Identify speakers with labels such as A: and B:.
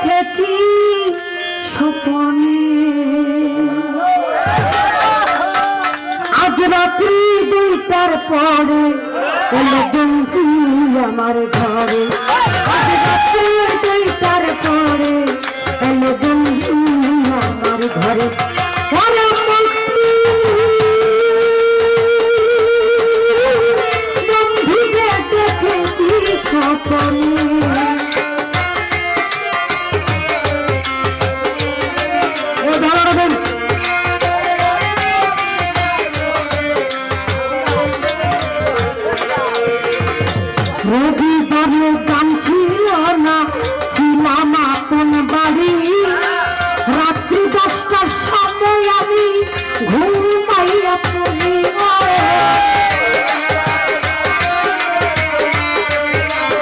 A: দেখেছি স্বপ্নে আজ রাত্রি 2টার পরে এলো বন্ধু আমার ঘরে আজ রাত্রি 2টার পরে এলো বন্ধু আমার ঘরে বন্ধুকে দেখেছি স্বপ্নে রবিবারে গান ছিল না ছিলাম আপন বাড়ি রাত্রি 10টার সময় আমি ঘুমাইয়া